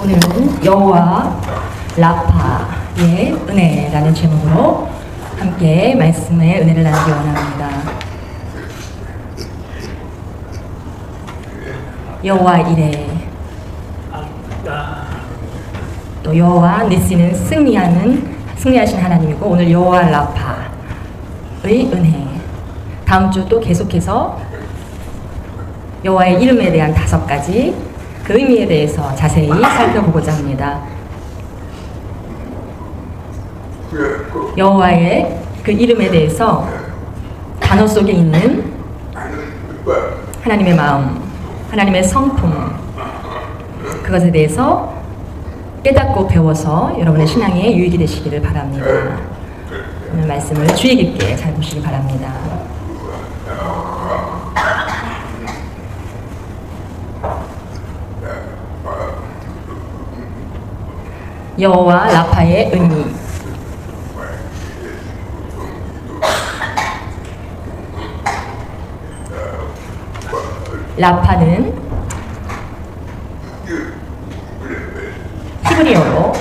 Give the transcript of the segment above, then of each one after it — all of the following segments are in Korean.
오늘은 여호와 라파의 은혜라는 제목으로 함께 말씀의 은혜를 나누기 원합니다. 여호와 이레, 또 여호와 니시는 승리하신 하나님이고, 오늘 여호와 라파의 은혜. 다음 주 또 계속해서 여호와의 이름에 대한 5가지 그 의미에 대해서 자세히 살펴보고자 합니다. 여호와의 그 이름에 대해서 단어 속에 있는 하나님의 마음, 하나님의 성품, 그것에 대해서 깨닫고 배워서 여러분의 신앙에 유익이 되시기를 바랍니다. 오늘 말씀을 주의 깊게 잘 보시기 바랍니다. 여호와 라파의 의미. 라파는 히브리어로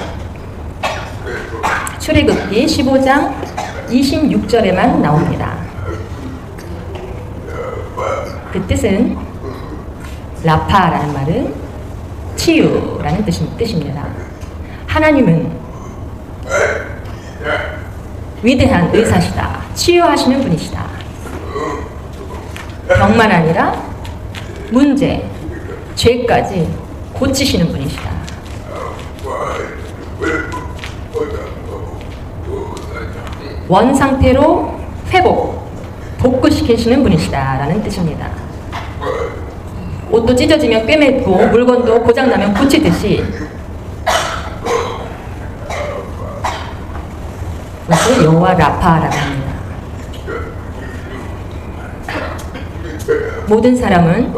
출애굽기 15장 26절에만 나옵니다. 그 뜻은, 라파라는 말은 치유라는 뜻입니다. 하나님은 위대한 의사시다. 치유하시는 분이시다. 병만 아니라 문제, 죄까지 고치시는 분이시다. 원 상태로 복구시키시는 분이시다 라는 뜻입니다. 옷도 찢어지면 꿰매고 물건도 고장나면 고치듯이 그것을 여호와 라파라고 합니다. 모든 사람은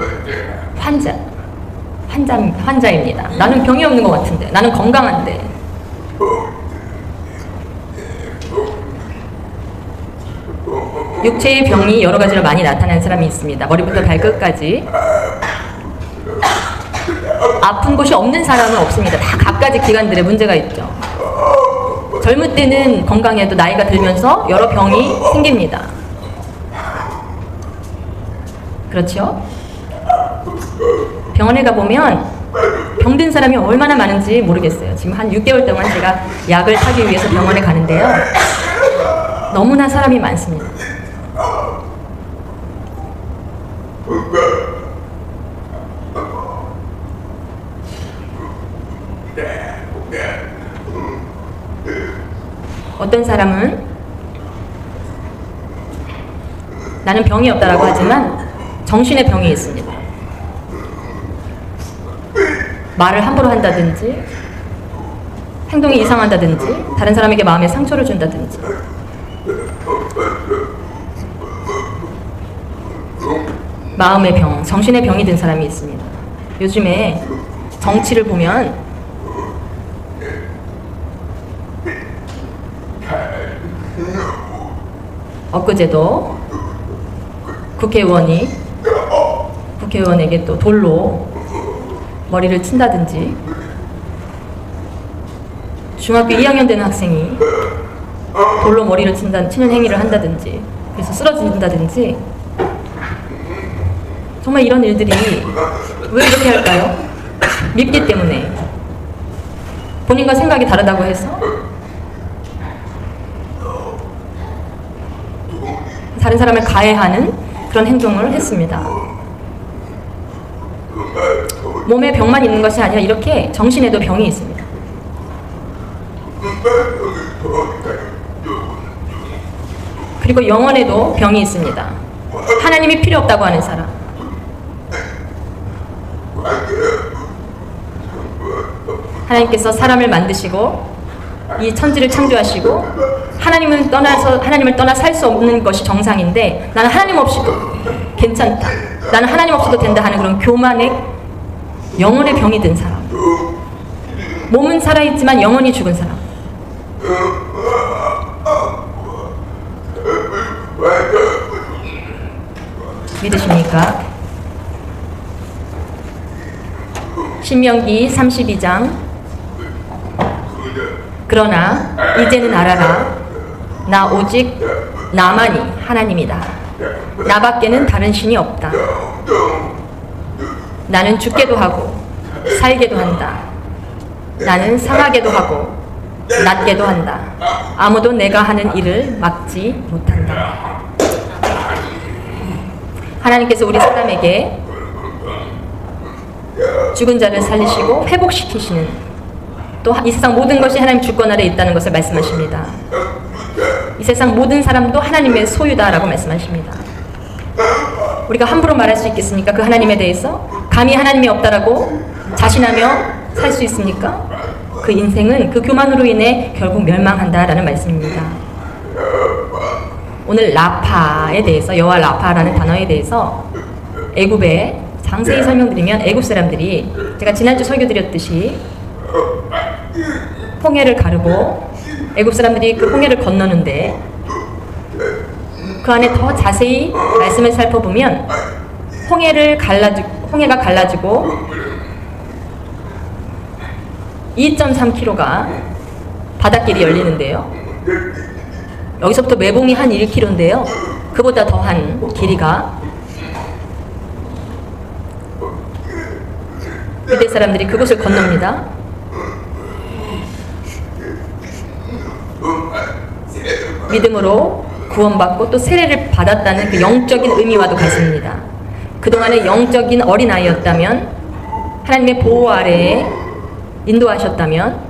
환자입니다. 나는 병이 없는 것 같은데, 나는 건강한데. 육체의 병이 여러 가지로 많이 나타나는 사람이 있습니다. 머리부터 발끝까지. 아픈 곳이 없는 사람은 없습니다. 다 각가지 기관들의 문제가 있죠. 젊을 때는 건강해도 나이가 들면서 여러 병이 생깁니다. 그렇죠? 병원에 가보면 병든 사람이 얼마나 많은지 모르겠어요. 지금 한 6개월 동안 제가 약을 사기 위해서 병원에 가는데요. 너무나 사람이 많습니다. 어떤 사람은 나는 병이 없다라고 하지만 정신의 병이 있습니다. 말을 함부로 한다든지, 행동이 이상하다든지, 다른 사람에게 마음에 상처를 준다든지. 마음의 병, 정신의 병이 든 사람이 있습니다. 요즘에 정치를 보면 엊그제도 국회의원에게 또 돌로 머리를 친다든지, 중학교 2학년 되는 학생이 돌로 머리를 치는 행위를 한다든지, 그래서 쓰러진다든지. 정말 이런 일들이 왜 이렇게 할까요? 밉기 때문에. 본인과 생각이 다르다고 해서 다른 사람을 가해하는 그런 행동을 했습니다. 몸에 병만 있는 것이 아니라 이렇게 정신에도 병이 있습니다. 그리고 영혼에도 병이 있습니다. 하나님이 필요 없다고 하는 사람. 하나님께서 사람을 만드시고 이 천지를 창조하시고 하나님을 떠나 살 수 없는 것이 정상인데, 나는 하나님 없이도 괜찮다, 나는 하나님 없이도 된다 하는 그런 교만의 영혼의 병이 든 사람. 몸은 살아있지만 영혼이 죽은 사람. 믿으십니까? 신명기 32장 그러나 이제는 알아라. 나 오직 나만이 하나님이다. 나밖에는 다른 신이 없다. 나는 죽게도 하고 살게도 한다. 나는 상하게도 하고 낫게도 한다. 아무도 내가 하는 일을 막지 못한다. 하나님께서 우리 사람에게 죽은 자를 살리시고 회복시키시는, 또 이 세상 모든 것이 하나님 주권 아래 있다는 것을 말씀하십니다. 이 세상 모든 사람도 하나님의 소유다라고 말씀하십니다. 우리가 함부로 말할 수 있겠습니까? 그 하나님에 대해서 감히 하나님이 없다라고 자신하며 살 수 있습니까? 그 인생은 그 교만으로 인해 결국 멸망한다라는 말씀입니다. 오늘 라파에 대해서, 여호와 라파라는 단어에 대해서 애굽에 상세히 설명드리면, 애굽 사람들이 제가 지난주 설교 드렸듯이 홍해를 가르고 애굽 사람들이 그 홍해를 건너는데, 그 안에 더 자세히 말씀을 살펴보면 홍해가 갈라지고 2.3km가 바닷길이 열리는데요. 여기서부터 매봉이 한 1km인데요. 그보다 더한 길이가, 유대 사람들이 그곳을 건넙니다. 믿음으로 구원받고 또 세례를 받았다는 그 영적인 의미와도 같습니다. 그동안의 영적인 어린아이였다면, 하나님의 보호 아래에 인도하셨다면,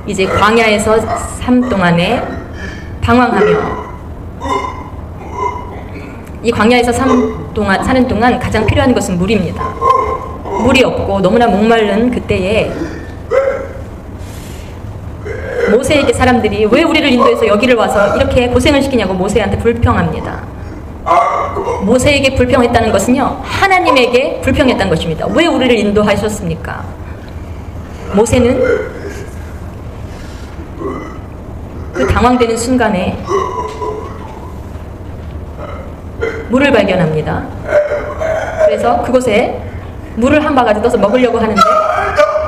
이제 광야에서 삶 동안에 방황하며, 이 광야에서 사는 동안 가장 필요한 것은 물입니다. 물이 없고 너무나 목마른 그때에 모세에게 사람들이 왜 우리를 인도해서 여기를 와서 이렇게 고생을 시키냐고 모세한테 불평합니다. 모세에게 불평했다는 것은요, 하나님에게 불평했다는 것입니다. 왜 우리를 인도하셨습니까? 모세는 그 당황되는 순간에 물을 발견합니다. 그래서 그곳에 물을 한 바가지 떠서 먹으려고 하는데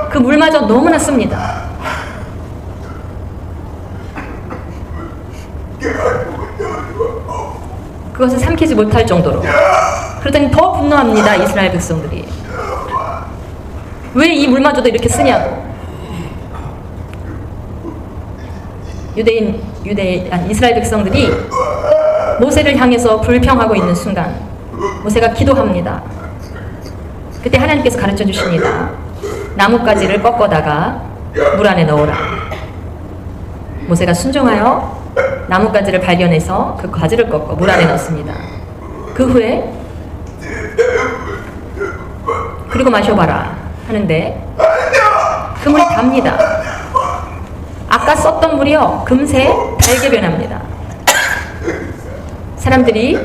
그 물마저 너무나 씁니다. 그것을 삼키지 못할 정도로. 그러더니 더 분노합니다. 이스라엘 백성들이. 왜 이 물마저도 이렇게 쓰냐고. 이스라엘 백성들이 모세를 향해서 불평하고 있는 순간 모세가 기도합니다. 그때 하나님께서 가르쳐 주십니다. 나뭇가지를 꺾어다가 물 안에 넣어라. 모세가 순종하여 나뭇가지를 발견해서 그 가지를 꺾어 물 안에 넣습니다. 그 후에 그리고 마셔봐라 하는데 그 물이 답니다. 아까 썼던 물이요 금세 달게 변합니다. 사람들이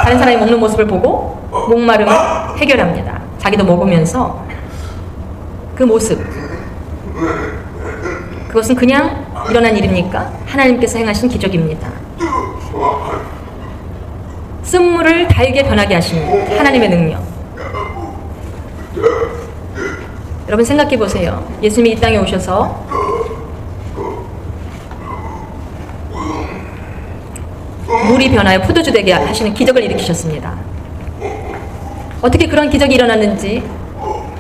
다른 사람이 먹는 모습을 보고 목마름을 해결합니다. 자기도 먹으면서 그 모습, 그것은 그냥 일어난 일입니까? 하나님께서 행하신 기적입니다. 쓴물을 달게 변하게 하시는 하나님의 능력. 여러분 생각해 보세요. 예수님이 이 땅에 오셔서 물이 변하여 포도주 되게 하시는 기적을 일으키셨습니다. 어떻게 그런 기적이 일어났는지,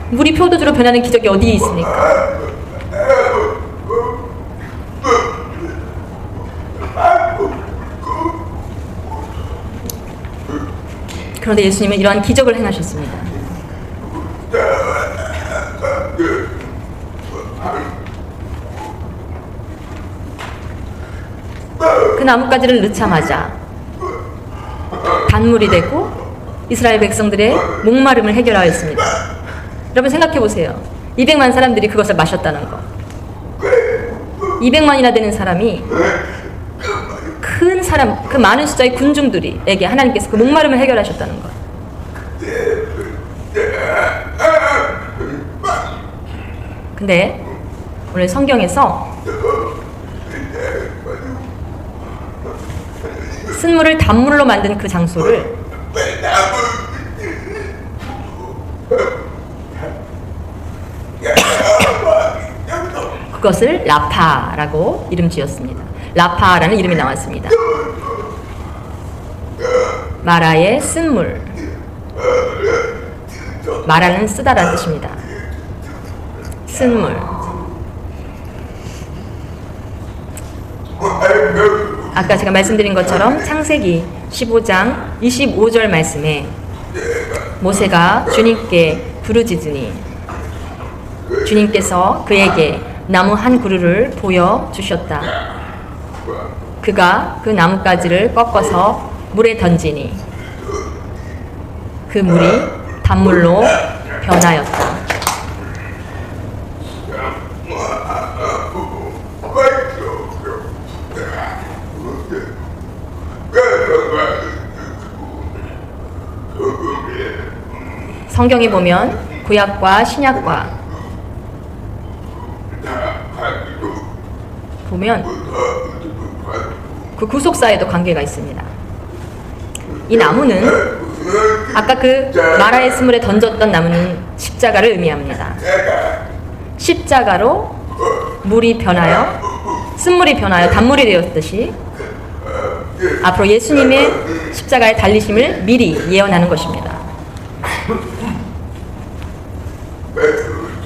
물이 포도주로 변하는 기적이 어디에 있습니까? 그런데 예수님은 이러한 기적을 행하셨습니다. 그 나뭇가지를 넣자마자 단물이 되고 이스라엘 백성들의 목마름을 해결하였습니다. 여러분 생각해 보세요. 200만 사람들이 그것을 마셨다는 거. 200만이나 되는 사람이, 큰 사람, 그 많은 숫자의 군중들에게 하나님께서 그 목마름을 해결하셨다는 것. 근데 오늘 성경에서 쓴물을 단물로 만든 그 장소를 그것을 라파라고 이름 지었습니다. 라파라는 이름이 나왔습니다. 마라의 쓴물. 마라는 쓰다라는 뜻입니다. 쓴물. 아까 제가 말씀드린 것처럼 창세기 15장 25절 말씀에 모세가 주님께 부르짖으니 주님께서 그에게 나무 한 그루를 보여주셨다. 그가 그 나뭇가지를 꺾어서 물에 던지니 그 물이 단물로 변하였다. 성경에 보면 구약과 신약과 보면 그 구속사에도 관계가 있습니다. 이 나무는 아까 그 마라의 쓴물에 던졌던 나무는 십자가를 의미합니다. 십자가로 물이 변하여 쓴물이 변하여 단물이 되었듯이 앞으로 예수님의 십자가의 달리심을 미리 예언하는 것입니다.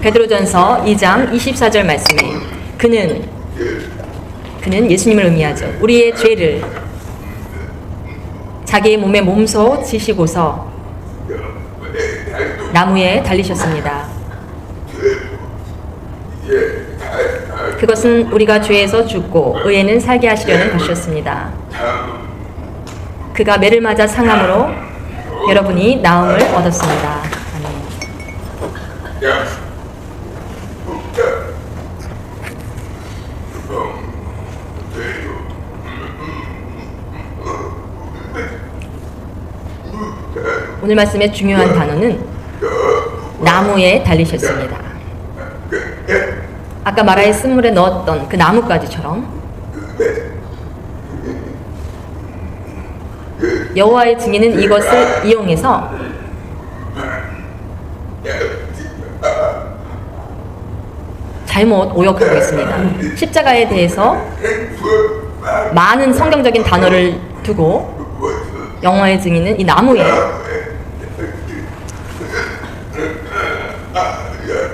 베드로전서 2장 24절 말씀에 그는 예수님을 의미하죠. 우리의 죄를 자기의 몸에 몸소 지시고서 나무에 달리셨습니다. 그것은 우리가 죄에서 죽고 의에는 살게 하시려는 것이었습니다. 그가 매를 맞아 상함으로 여러분이 나음을 얻었습니다. 아멘. 오늘 말씀의 중요한 단어는 나무에 달리셨습니다. 아까 마라의 쓴물에 넣었던 그 나뭇가지처럼 여호와의 증인은 이것을 이용해서 잘못 오역하고 있습니다. 십자가에 대해서 많은 성경적인 단어를 두고 여호와의 증인은 이 나무에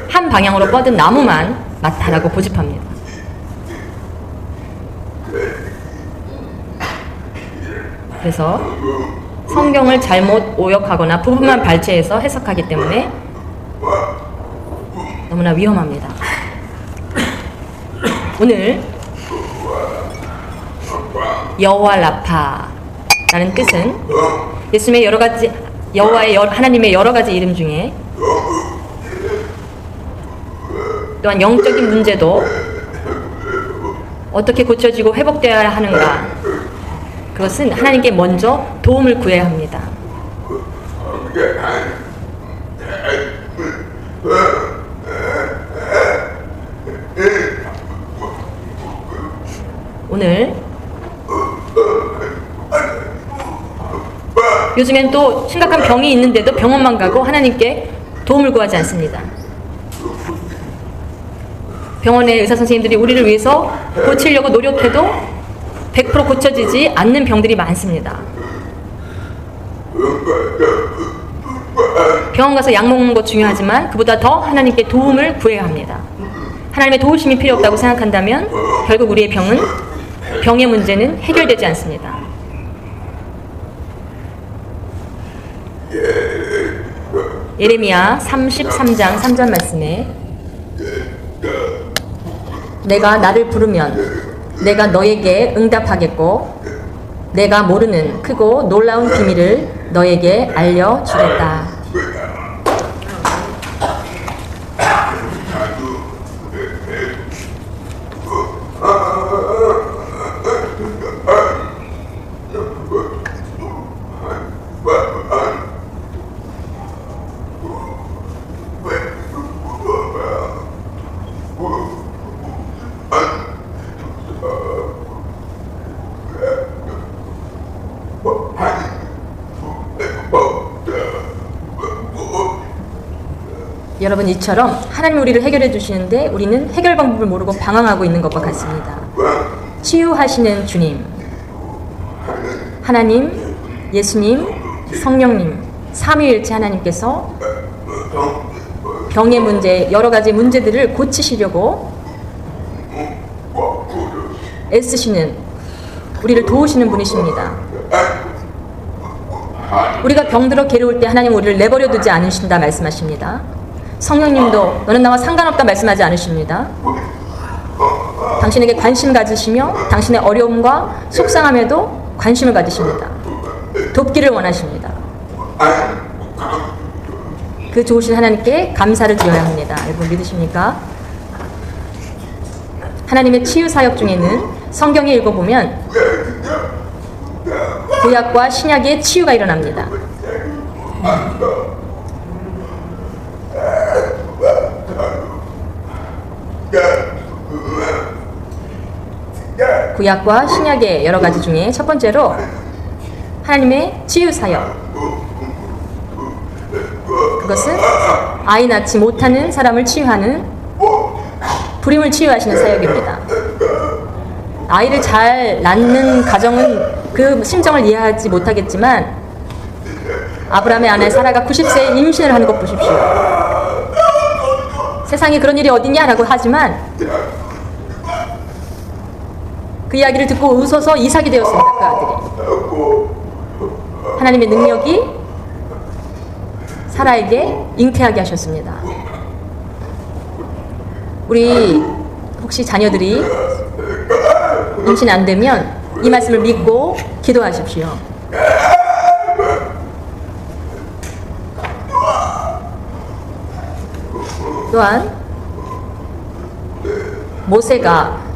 한 방향으로 뻗은 나무만 맞다라고 고집합니다. 그래서 성경을 잘못 오역하거나 부분만 발췌해서 해석하기 때문에 너무나 위험합니다. 오늘 여호와 라파라는 뜻은 예수님의 여러 가지 하나님의 여러 가지 이름 중에 또한 영적인 문제도 어떻게 고쳐지고 회복되어야 하는가, 그것은 하나님께 먼저 도움을 구해야 합니다. 오늘 요즘엔 또 심각한 병이 있는데도 병원만 가고 하나님께 도움을 구하지 않습니다. 병원의 의사 선생님들이 우리를 위해서 고치려고 노력해도 100% 고쳐지지 않는 병들이 많습니다. 병원 가서 약 먹는 것 중요하지만 그보다 더 하나님께 도움을 구해야 합니다. 하나님의 도우심이 필요 없다고 생각한다면 결국 우리의 병의 문제는 해결되지 않습니다. 예레미야 33장 3절 말씀에 내가 나를 부르면 내가 너에게 응답하겠고 내가 모르는 크고 놀라운 비밀을 너에게 알려주겠다. 여러분, 이처럼 하나님 우리를 해결해 주시는데 우리는 해결 방법을 모르고 방황하고 있는 것과 같습니다. 치유하시는 주님, 하나님, 예수님, 성령님, 삼위일체 하나님께서 병의 문제, 여러 가지 문제들을 고치시려고 애쓰시는, 우리를 도우시는 분이십니다. 우리가 병들어 괴로울 때 하나님 우리를 내버려 두지 않으신다 말씀하십니다. 성령님도 너는 나와 상관없다 말씀하지 않으십니다. 당신에게 관심 가지시며 당신의 어려움과 속상함에도 관심을 가지십니다. 돕기를 원하십니다. 그 좋으신 하나님께 감사를 드려야 합니다. 여러분 믿으십니까? 하나님의 치유 사역 중에는 성경에 읽어보면 구약과 신약의 치유가 일어납니다. 구약과 신약의 여러 가지 중에 첫 번째로 하나님의 치유 사역. 그것은 아이 낳지 못하는 사람을 치유하는, 불임을 치유하시는 사역입니다. 아이를 잘 낳는 가정은 그 심정을 이해하지 못하겠지만 아브라함의 아내 사라가 90세에 임신을 하는 것 보십시오. 세상에 그런 일이 어딨냐라고 하지만 그 이야기를 듣고 웃어서 이삭이 되었습니다. 그 아들이. 하나님의 능력이 사라에게 잉태하게 하셨습니다. 우리 혹시 자녀들이 임신 안 되면 이 말씀을 믿고 기도하십시오. 또한 모세가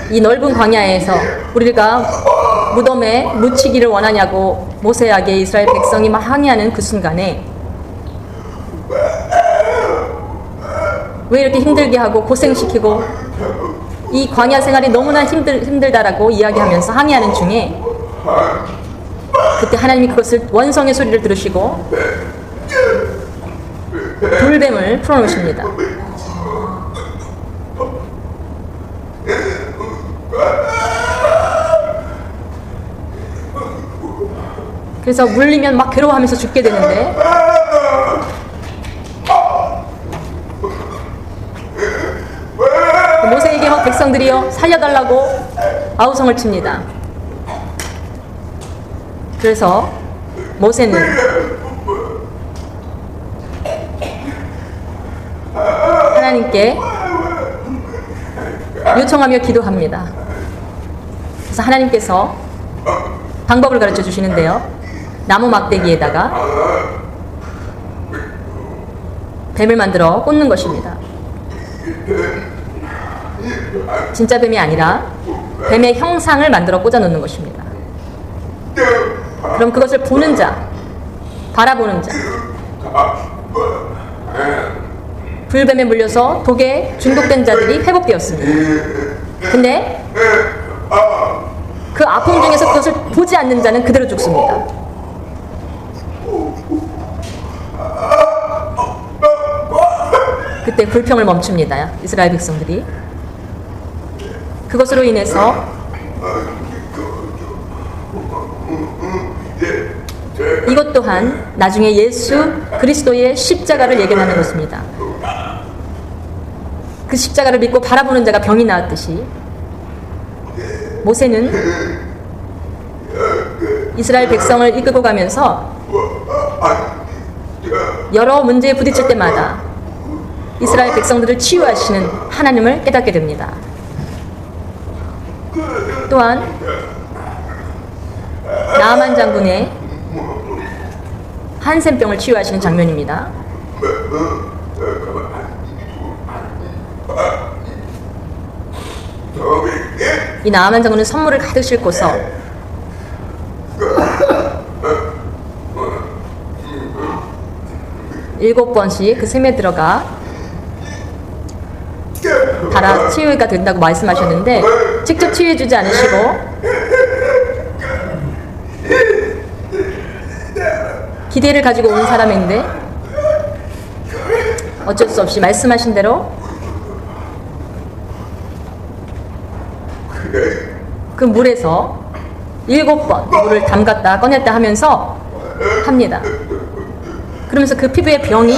이 넓은 광야에서 우리가 무덤에 묻히기를 원하냐고 모세에게 이스라엘 백성이 막 항의하는 그 순간에 왜 이렇게 힘들게 하고 고생시키고 이 광야 생활이 너무나 힘들다라고 이야기하면서 항의하는 중에 그때 하나님이 그것을 원성의 소리를 들으시고 돌뱀을 풀어놓으십니다. 그래서 물리면 막 괴로워하면서 죽게 되는데 모세에게 막 백성들이요 살려달라고 아우성을 칩니다. 그래서 모세는 하나님께 요청하며 기도합니다. 그래서 하나님께서 방법을 가르쳐 주시는데요. 나무 막대기에다가 뱀을 만들어 꽂는 것입니다. 진짜 뱀이 아니라 뱀의 형상을 만들어 꽂아 놓는 것입니다. 그럼 그것을 보는 자, 바라보는 자, 불뱀에 물려서 독에 중독된 자들이 회복되었습니다. 근데 그 아픔 중에서 그것을 보지 않는 자는 그대로 죽습니다. 그때 불평을 멈춥니다. 이스라엘 백성들이. 그것으로 인해서 이것 또한 나중에 예수 그리스도의 십자가를 예견하는 것입니다. 그 십자가를 믿고 바라보는 자가 병이 나았듯이 모세는 이스라엘 백성을 이끌고 가면서 여러 문제에 부딪힐 때마다 이스라엘 백성들을 치유하시는 하나님을 깨닫게 됩니다. 또한 나아만 장군의 한센병을 치유하시는 장면입니다. 이 나아만 장군은 선물을 가득 싣고서 7번씩 그 샘에 들어가 달아 치유가 된다고 말씀하셨는데 직접 치유해주지 않으시고 기대를 가지고 온 사람인데 어쩔 수 없이 말씀하신 대로 그 물에서 7번 물을 담갔다 꺼냈다 하면서 합니다. 그러면서 그 피부의 병이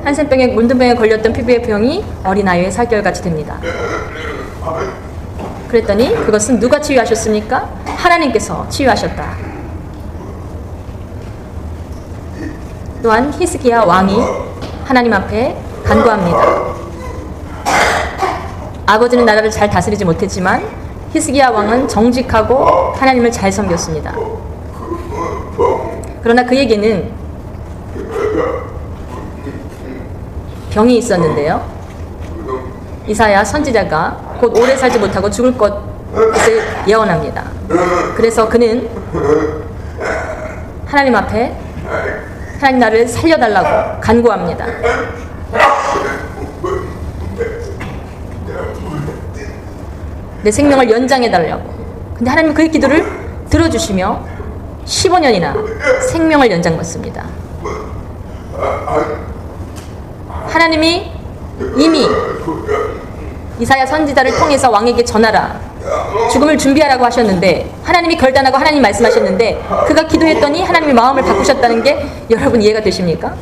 한센병에 문둥병에 걸렸던 피부의 병이 어린아이의 살결같이 됩니다. 그랬더니 그것은 누가 치유하셨습니까? 하나님께서 치유하셨다. 또한 히스기야 왕이 하나님 앞에 간구합니다. 아버지는 나라를 잘 다스리지 못했지만 히스기야 왕은 정직하고 하나님을 잘 섬겼습니다. 그러나 그에게는 병이 있었는데요. 이사야 선지자가 곧 오래 살지 못하고 죽을 것을 예언합니다. 그래서 그는 하나님 앞에 하나님 나를 살려달라고 간구합니다. 내 생명을 연장해달라고. 근데 하나님은 그의 기도를 들어주시며 15년이나 생명을 연장받습니다. 하나님이 이미 이사야 선지자를 통해서 왕에게 전하라, 죽음을 준비하라고 하셨는데 하나님이 결단하고 하나님 말씀하셨는데 그가 기도했더니 하나님이 마음을 바꾸셨다는 게 여러분 이해가 되십니까?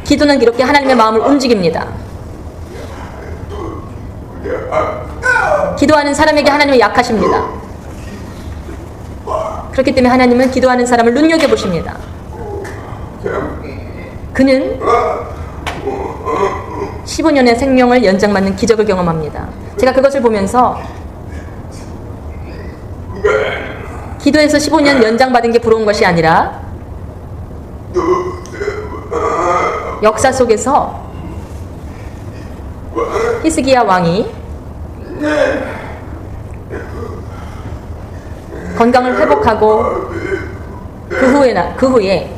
기도는 이렇게 하나님의 마음을 움직입니다. 기도하는 사람에게 하나님은 약하십니다. 그렇기 때문에 하나님은 기도하는 사람을 눈여겨보십니다. 그는 15년의 생명을 연장받는 기적을 경험합니다. 제가 그것을 보면서 기도해서 15년 연장받은 게 부러운 것이 아니라 역사 속에서 히스기야 왕이 건강을 회복하고 그 후에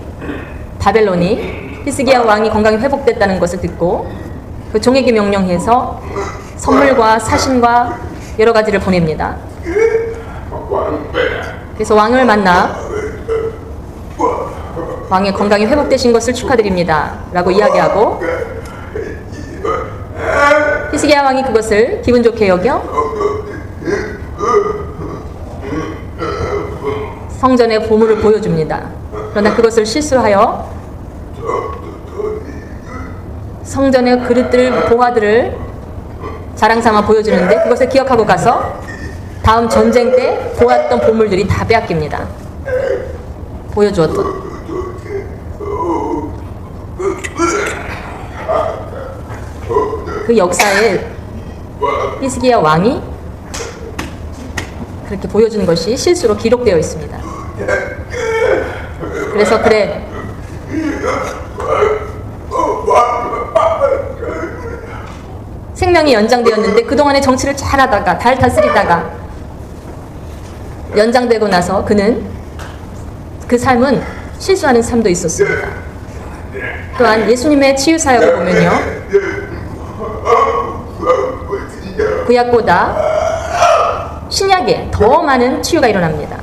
바벨론이 히스기야 왕이 건강이 회복됐다는 것을 듣고 그 종에게 명령해서 선물과 사신과 여러 가지를 보냅니다. 그래서 왕을 만나 왕의 건강이 회복되신 것을 축하드립니다 라고 이야기하고 히스기야 왕이 그것을 기분 좋게 여겨 성전의 보물을 보여줍니다. 그러나 그것을 실수하여 성전의 그릇들, 보화들을 자랑삼아 보여주는데 그것을 기억하고 가서 다음 전쟁 때 보았던 보물들이 다 빼앗깁니다. 보여주었던. 그 역사에 히스기야 왕이 그렇게 보여주는 것이 실수로 기록되어 있습니다. 그래서 그래, 생명이 연장되었는데 그동안에 정치를 잘하다가 잘 다스리다가 연장되고 나서 그는 그 삶은 실수하는 삶도 있었습니다. 또한 예수님의 치유 사역을 보면요, 구약보다 신약에 더 많은 치유가 일어납니다.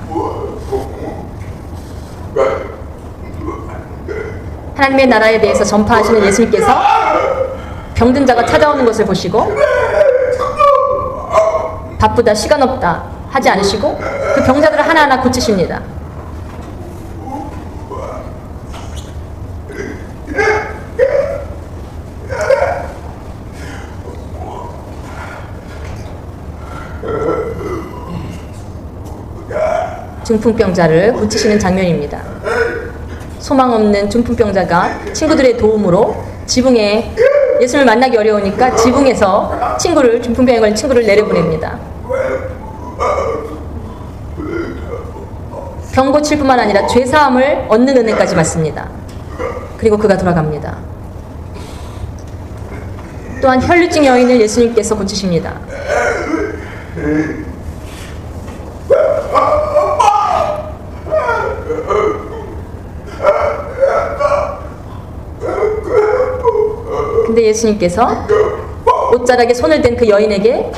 하나님의 나라에 대해서 전파하시는 예수님께서 병든 자가 찾아오는 것을 보시고 바쁘다, 시간 없다 하지 않으시고 그 병자들을 하나하나 고치십니다. 중풍병자를 고치시는 장면입니다. 소망 없는 중풍병자가 친구들의 도움으로 지붕에 예수님을 만나기 어려우니까 지붕에서 중풍병에 걸린 친구를 내려보냅니다. 병 고칠 뿐만 아니라 죄사함을 얻는 은혜까지 받습니다. 그리고 그가 돌아갑니다. 또한 혈루증 여인을 예수님께서 고치십니다. 예수님께서 옷자락에 손을 댄 그 여인에게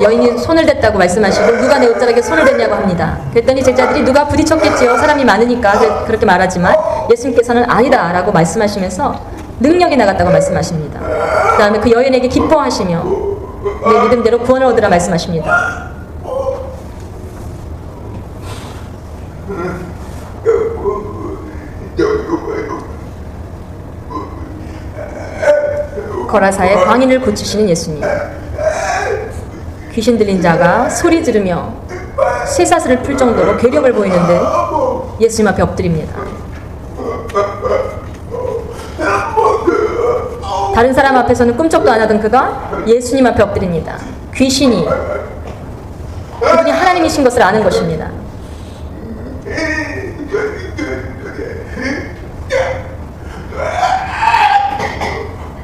여인이 손을 댔다고 말씀하시고 누가 내 옷자락에 손을 댔냐고 합니다. 그랬더니 제자들이 누가 부딪혔겠지요. 사람이 많으니까 그렇게 말하지만 예수님께서는 아니다 라고 말씀하시면서 능력이 나갔다고 말씀하십니다. 그 다음에 그 여인에게 기뻐하시며 내 믿음대로 구원을 얻으라 말씀하십니다. 거라사의 광인을 고치시는 예수님. 귀신 들린 자가 소리 지르며 쇠사슬을 풀 정도로 괴력을 보이는데 예수님 앞에 엎드립니다. 다른 사람 앞에서는 꿈쩍도 안 하던 그가 예수님 앞에 엎드립니다. 귀신이 그분이 하나님이신 것을 아는 것입니다.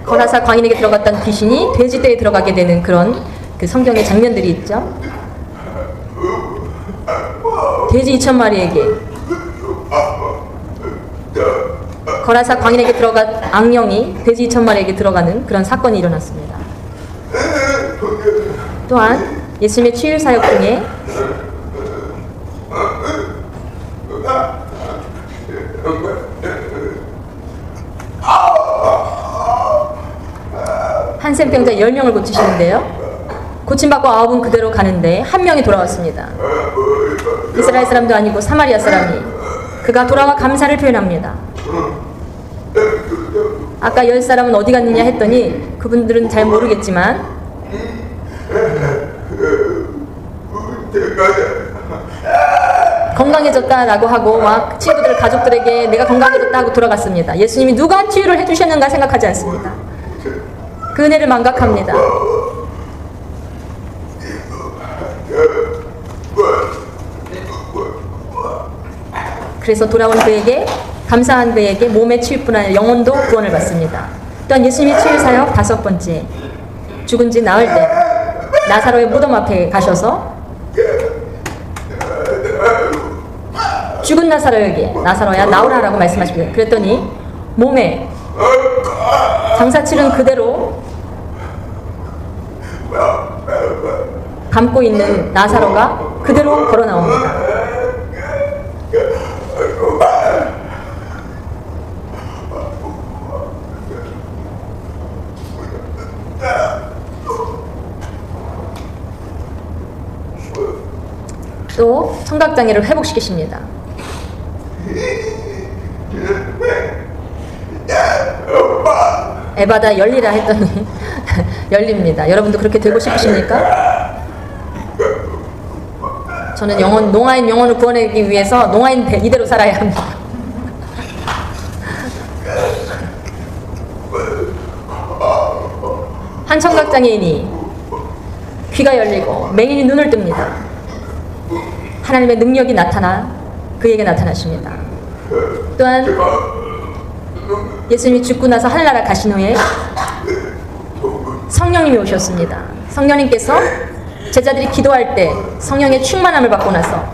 거라사 광인에게 들어갔던 귀신이 돼지떼에 들어가게 되는 그런 그 성경의 장면들이 있죠. 돼지 2,000마리에게 거라사 광인에게 들어간 악령이 돼지 2,000마리에게 들어가는 그런 사건이 일어났습니다. 또한 예수님의 치유 사역 중에 한센병자 10명을 고치시는데요. 고침받고 9은 그대로 가는데 한 명이 돌아왔습니다. 이스라엘 사람도 아니고 사마리아 사람이 그가 돌아와 감사를 표현합니다. 아까 10사람은 어디 갔느냐 했더니 그분들은 잘 모르겠지만 건강해졌다라고 하고 막 친구들 가족들에게 내가 건강해졌다 하고 돌아갔습니다. 예수님이 누가 치유를 해주셨는가 생각하지 않습니다. 그 은혜를 망각합니다. 그래서 돌아온 그에게 감사한 그에게 몸의 치유뿐 아니라 영혼도 구원을 받습니다. 또한 예수님의 치유 사역 5번째, 죽은 지 나흘 때 나사로의 무덤 앞에 가셔서 죽은 나사로에게 나사로야 나오라라고 말씀하십니다. 그랬더니 몸에 장사칠은 그대로 감고 있는 나사로가 그대로 걸어 나옵니다. 또 청각장애를 회복시키십니다. 에바다 열리라 했더니 열립니다. 여러분도 그렇게 되고 싶으십니까? 저는 농아인 영혼을 구원하기 위해서 농아인 이대로 살아야 합니다. 한 청각장애인이 귀가 열리고 맹인이 눈을 뜹니다. 하나님의 능력이 나타나 그에게 나타나십니다. 또한 예수님이 죽고 나서 하늘나라 가신 후에 성령님이 오셨습니다. 성령님께서 제자들이 기도할 때 성령의 충만함을 받고 나서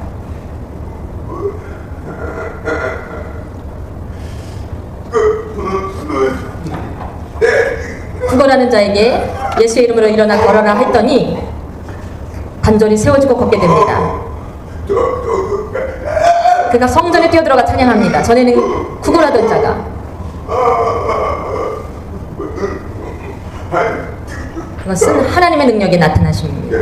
구걸하는 자에게 예수의 이름으로 일어나 걸어라 했더니 단절이 세워지고 걷게 됩니다. 그가 성전에 뛰어들어가 찬양합니다. 전에는 구걸하던 자가 그것은 하나님의 능력이 나타나십니다.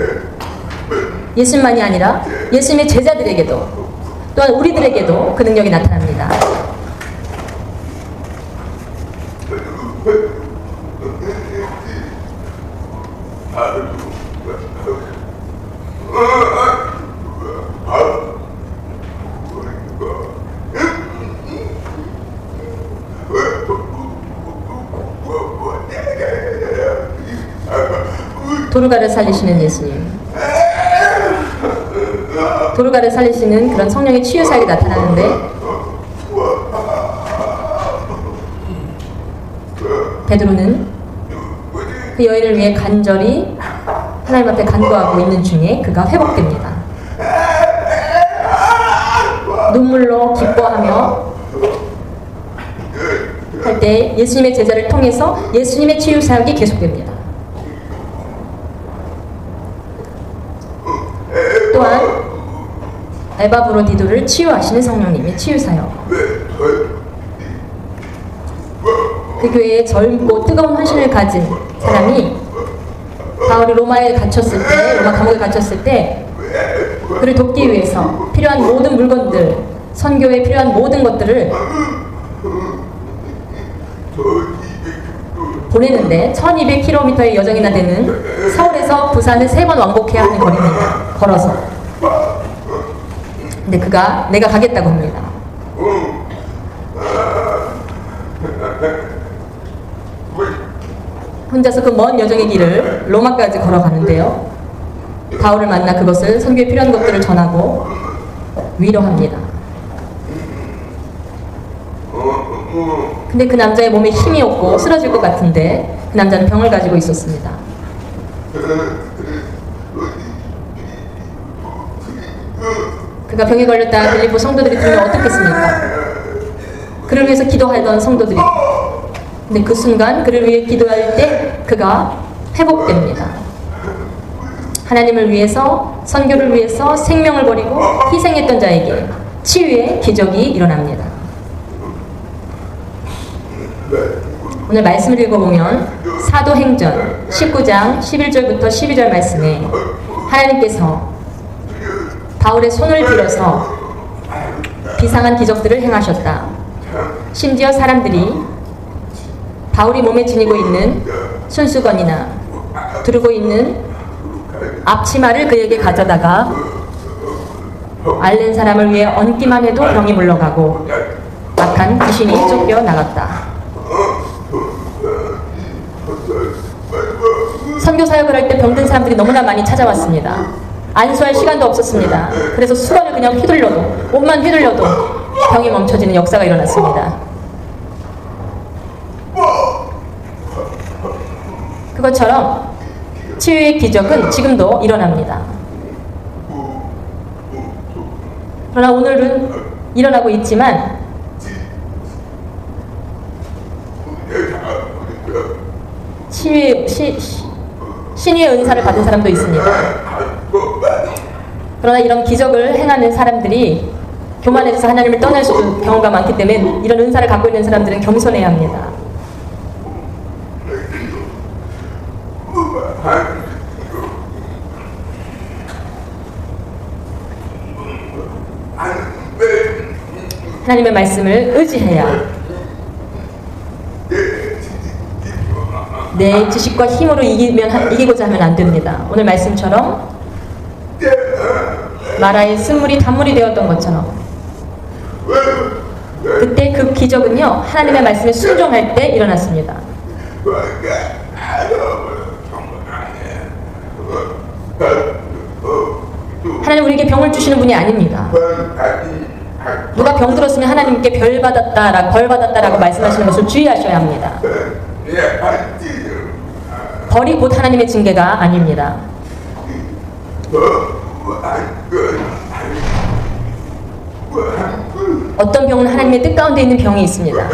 예수님만이 아니라 예수님의 제자들에게도 또한 우리들에게도 그 능력이 나타납니다. 도르가를 살리시는 예수님, 도르가를 살리시는 그런 성령의 치유 사역이 나타나는데 베드로는 그 여인을 위해 간절히 하나님 앞에 간구하고 있는 중에 그가 회복됩니다. 눈물로 기뻐하며 할 때 예수님의 제자를 통해서 예수님의 치유 사역이 계속됩니다. 또한 에바 브로디도를 치유하시는 성령님의 치유 사역. 그 교회에 젊고 뜨거운 헌신을 가진 사람이 바울이 로마에 갇혔을 때, 로마 감옥에 갇혔을 때 그를 돕기 위해서 필요한 모든 물건들, 선교에 필요한 모든 것들을 보내는데 1200km의 여정이나 되는 서울에서 부산을 3번 왕복해야 하는 거리입니다. 걸어서. 근데 그가 내가 가겠다고 합니다. 혼자서 그 먼 여정의 길을 로마까지 걸어가는데요. 바울을 만나 그것을 선교에 필요한 것들을 전하고 위로합니다. 근데 그 남자의 몸에 힘이 없고 쓰러질 것 같은데 그 남자는 병을 가지고 있었습니다. 그가 병에 걸렸다 빌립보 성도들이 들으면 어떻겠습니까? 그를 위해서 기도하던 성도들이. 근데 그 순간 그를 위해 기도할 때 그가 회복됩니다. 하나님을 위해서, 선교를 위해서 생명을 버리고 희생했던 자에게 치유의 기적이 일어납니다. 오늘 말씀을 읽어보면 사도행전 19장 11절부터 12절 말씀에 하나님께서 바울의 손을 빌어서 비상한 기적들을 행하셨다. 심지어 사람들이 바울이 몸에 지니고 있는 손수건이나 두르고 있는 앞치마를 그에게 가져다가 앓는 사람을 위해 얹기만 해도 병이 물러가고 악한 귀신이 쫓겨나갔다. 선교 사역을 할 때 병든 사람들이 너무나 많이 찾아왔습니다. 안수할 시간도 없었습니다. 그래서 수건을 그냥 휘둘러도, 옷만 휘둘러도 병이 멈춰지는 역사가 일어났습니다. 그것처럼 치유의 기적은 지금도 일어납니다. 그러나 오늘은 일어나고 있지만 신의의 은사를 받은 사람도 있습니다. 그러나 이런 기적을 행하는 사람들이 교만해져서 하나님을 떠날 수도 경우가 많기 때문에 이런 은사를 갖고 있는 사람들은 겸손해야 합니다. 하나님의 말씀을 의지해야 내 지식과 힘으로 이기고자 하면 안 됩니다. 오늘 말씀처럼 마라의 쓴물이 단물이 되었던 것처럼 그때 그 기적은요 하나님의 말씀에 순종할 때 일어났습니다. 하나님 우리에게 병을 주시는 분이 아닙니다. 누가 병 들었으면 하나님께 벌 받았다라고 말씀하시는 것을 주의하셔야 합니다. 벌이 곧 하나님의 징계가 아닙니다. 어떤 병은 하나님의 뜻 가운데 있는 병이 있습니다.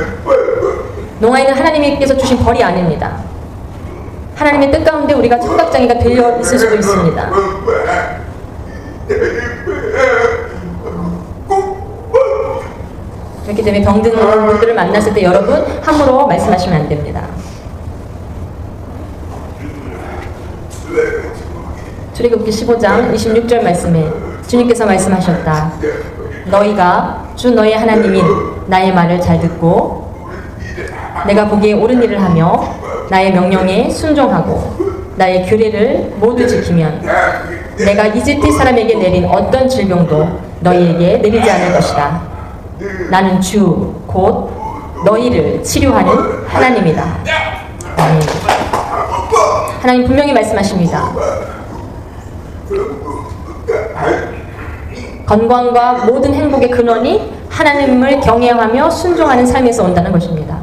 농아인은 하나님께서 주신 벌이 아닙니다. 하나님의 뜻 가운데 우리가 청각장애가 들려 있을 수도 있습니다. 그렇기 때문에 병든 분들을 만났을 때 여러분 함부로 말씀하시면 안 됩니다. 출애굽기 15장 26절 말씀에 주님께서 말씀하셨다. 너희가 주 너희 하나님인 나의 말을 잘 듣고 내가 보기에 옳은 일을 하며 나의 명령에 순종하고 나의 규례를 모두 지키면 내가 이집트 사람에게 내린 어떤 질병도 너희에게 내리지 않을 것이다. 나는 주 곧 너희를 치료하는 하나님이다. 아멘. 하나님 분명히 말씀하십니다. 건강과 모든 행복의 근원이 하나님을 경외하며 순종하는 삶에서 온다는 것입니다.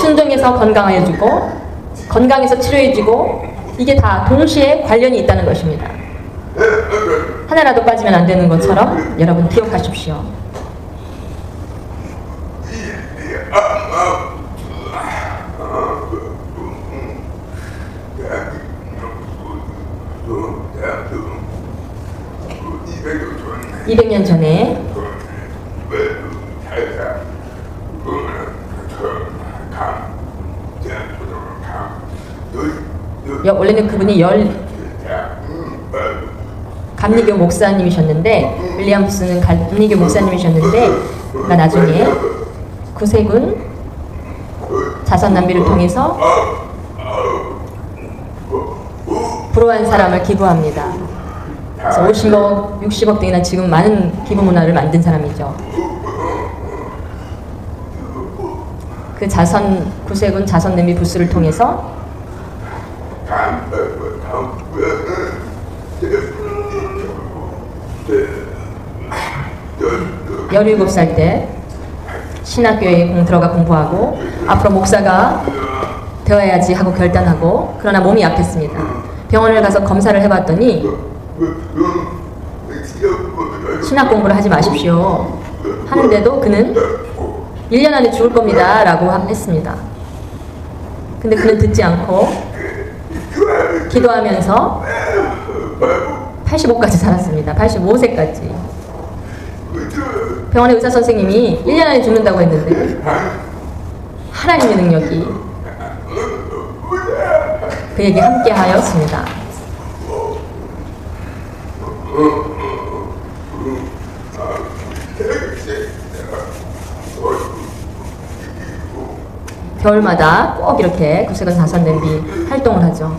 순종해서 건강해지고 건강해서 치료해지고 이게 다 동시에 관련이 있다는 것입니다. 하나라도 빠지면 안 되는 것처럼 여러분 기억하십시오. (200년) 전에 원래는 그분이 감리교 목사님이셨는데, 윌리엄스는 감리교 목사님이셨는데, 나중에 구세군 자선 낭비를 통해서 불우한 사람을 기부합니다. 그래서 50억, 60억 등이나 지금 많은 기부 문화를 만든 사람이죠. 그 구세군 자선 낭비 부스를 통해서 17살 때 신학교에 들어가 공부하고 앞으로 목사가 되어야지 하고 결단하고, 그러나 몸이 약했습니다. 병원을 가서 검사를 해봤더니 신학 공부를 하지 마십시오 하는데도 그는 1년 안에 죽을 겁니다 라고 했습니다. 근데 그는 듣지 않고 기도하면서 85까지 살았습니다. 85세까지. 병원의 의사 선생님이 1년 안에 죽는다고 했는데 하나님의 능력이 그에게 함께 하였습니다. 겨울마다 꼭 이렇게 구세군 자선 낭비 활동을 하죠.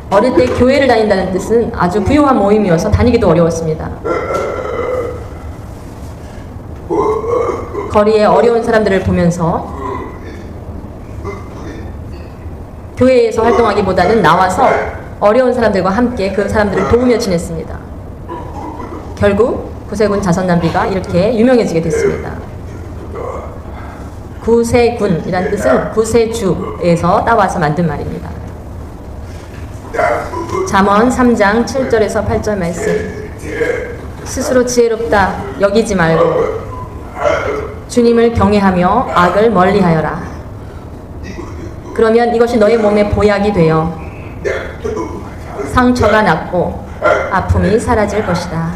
어릴 때 교회를 다닌다는 뜻은 아주 부유한 모임이어서 다니기도 어려웠습니다. 거리에 어려운 사람들을 보면서 교회에서 활동하기보다는 나와서 어려운 사람들과 함께 그 사람들을 도우며 지냈습니다. 결국 구세군 자선 낭비가 이렇게 유명해지게 됐습니다. 구세군이라는 뜻은 구세주에서 따와서 만든 말입니다. 잠언 3장 7절에서 8절 말씀. 스스로 지혜롭다 여기지 말고 주님을 경외하며 악을 멀리하여라. 그러면 이것이 너의 몸에 보약이 되어 상처가 낫고 아픔이 사라질 것이다.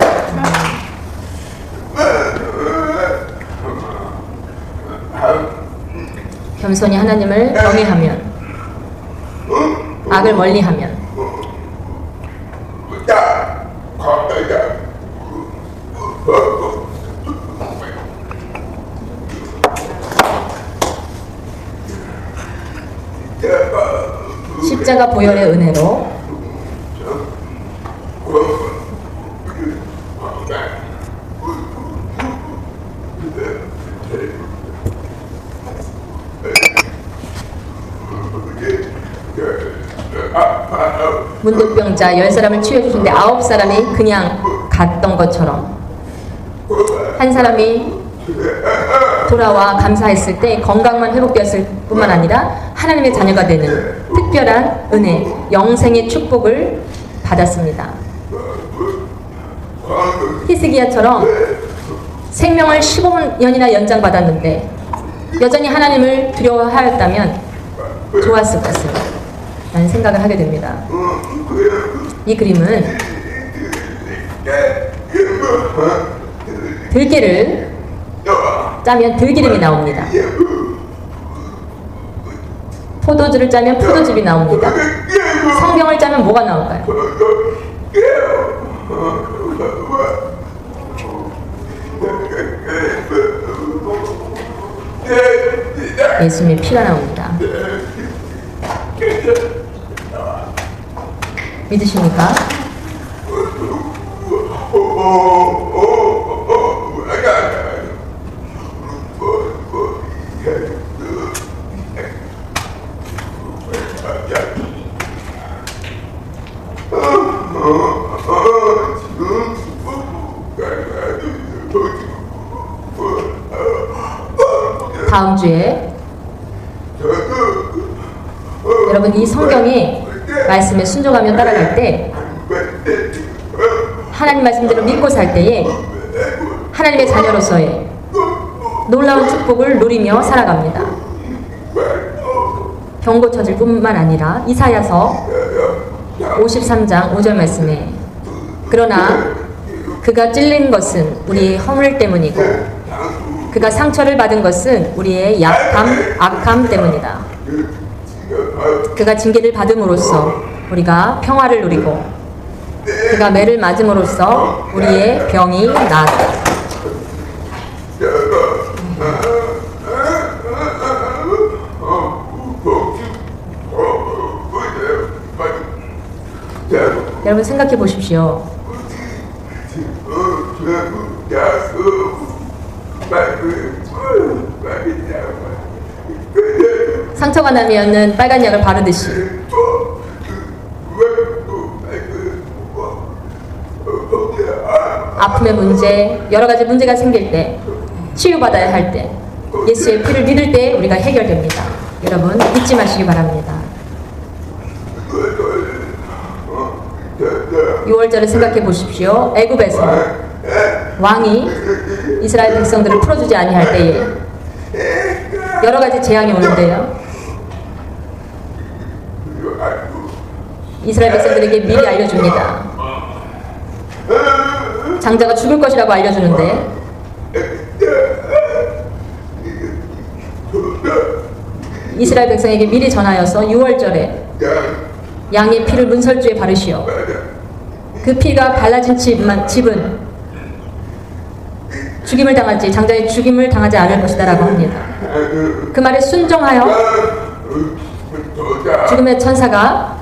겸손히 하나님을 경외하면, 악을 멀리하면 십자가 보혈의 은혜로 문득병자 10사람을 치유해주셨는데 9사람이 그냥 갔던 것처럼 한 사람이 돌아와 감사했을 때 건강만 회복되었을 뿐만 아니라 하나님의 자녀가 되는 특별한 은혜, 영생의 축복을 받았습니다. 히스기야처럼 생명을 15년이나 연장받았는데 여전히 하나님을 두려워하였다면 좋았을 것을 라는 생각을 하게 됩니다. 이 그림은 들깨를 짜면 들기름이 나옵니다. 포도주를 짜면 포도즙이 나옵니다. 성경을 짜면 뭐가 나올까요? 예수님의 피가 나옵니다. 믿으십니까? 다음 주에 여러분 이 성경의 말씀에 순종하며 따라갈 때 하나님 말씀대로 믿고 살 때에 하나님의 자녀로서의 놀라운 축복을 누리며 살아갑니다. 경고처질 뿐만 아니라 이사야서 53장 5절 말씀에 그러나 그가 찔린 것은 우리의 허물 때문이고 그가 상처를 받은 것은 우리의 약함, 악함 때문이다. 그가 징계를 받음으로써 우리가 평화를 누리고 그가 매를 맞음으로써 우리의 병이 나았다. 여러분 생각해 보십시오. 상처가 나면은 빨간 약을 바르듯이 아픔의 문제, 여러 가지 문제가 생길 때, 치유받아야 할 때, 예수의 피를 믿을 때 우리가 해결됩니다. 여러분 잊지 마시기 바랍니다. 6월절을 생각해 보십시오. 애굽에서 왕이 이스라엘 백성들을 풀어주지 아니할 때에 여러 가지 재앙이 오는데요. 이스라엘 백성들에게 미리 알려줍니다. 장자가 죽을 것이라고 알려주는데 이스라엘 백성에게 미리 전하여서 6월절에 양의 피를 문설주에 바르시오. 그 피가 발라진 집은 죽임을 당할지 장자의 죽임을 당하지 않을 것이다 라고 합니다. 그 말에 순종하여 죽음의 천사가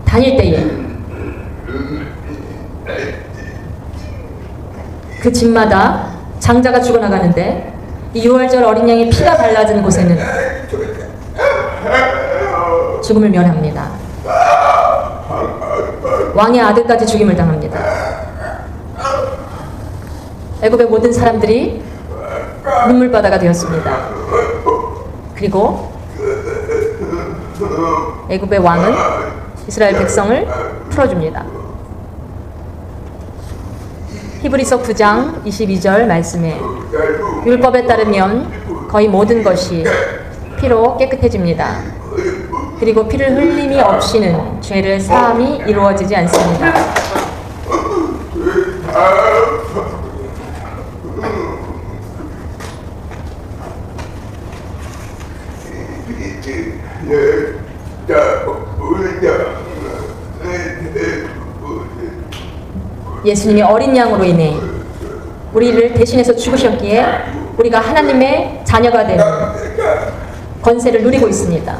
다닐 때에 그 집마다 장자가 죽어나가는데 이 6월절 어린 양의 피가 발라진 곳에는 죽음을 면합니다. 왕의 아들까지 죽임을 당합니다. 애굽의 모든 사람들이 눈물바다가 되었습니다. 그리고 애굽의 왕은 이스라엘 백성을 풀어줍니다. 히브리서 9장 22절 말씀에 율법에 따르면 거의 모든 것이 피로 깨끗해집니다. 그리고 피를 흘림이 없이는 죄를 사함이 이루어지지 않습니다. 예수님이 어린 양으로 인해 우리를 대신해서 죽으셨기에 우리가 하나님의 자녀가 되는 권세를 누리고 있습니다.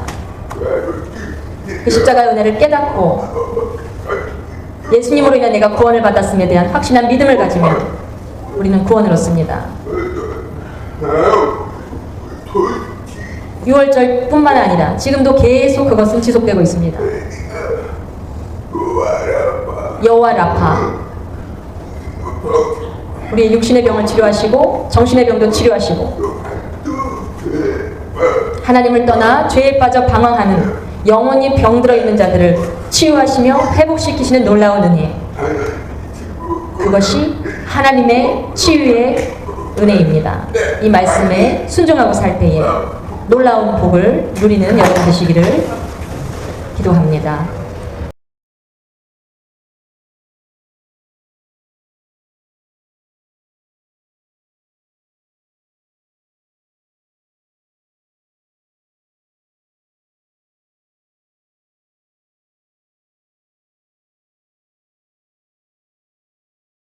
그 십자가의 은혜를 깨닫고 예수님으로 인해 내가 구원을 받았음에 대한 확신한 믿음을 가지면 우리는 구원을 얻습니다. 6월절 뿐만 아니라 지금도 계속 그것은 지속되고 있습니다. 여호와 라파, 우리의 육신의 병을 치료하시고 정신의 병도 치료하시고 하나님을 떠나 죄에 빠져 방황하는 영원히 병들어 있는 자들을 치유하시며 회복시키시는 놀라운 은혜, 그것이 하나님의 치유의 은혜입니다. 이 말씀에 순종하고 살 때에 놀라운 복을 누리는 여러분 되시기를 기도합니다.